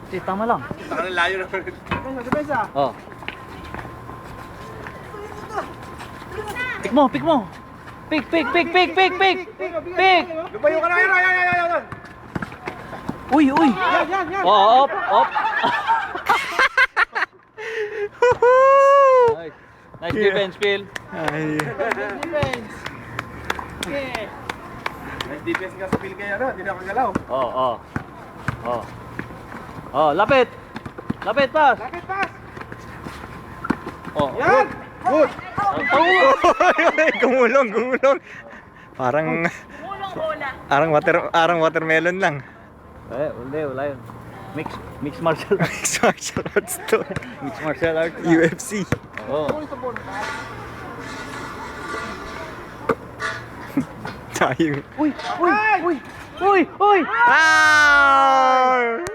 Tama lang. Parang layo naman. Depensa. Oh. Pick mo, pick mo. Pick. Lumayo ka na, yan. Uy. Yan. Oh, op. Nice defense, Phil. Ay. Defense. Okay. Nice defense nga sa Phil kaya hindi na kagalaw. Oh, lapit, pass. Lapit pass. Oh, Yan. Good! Gumulong. Parang watermelon lang. Wala yun. Mix martial arts. Martial arts to. Mix martial arts. UFC. Oh. Tayo. Uy. Ah!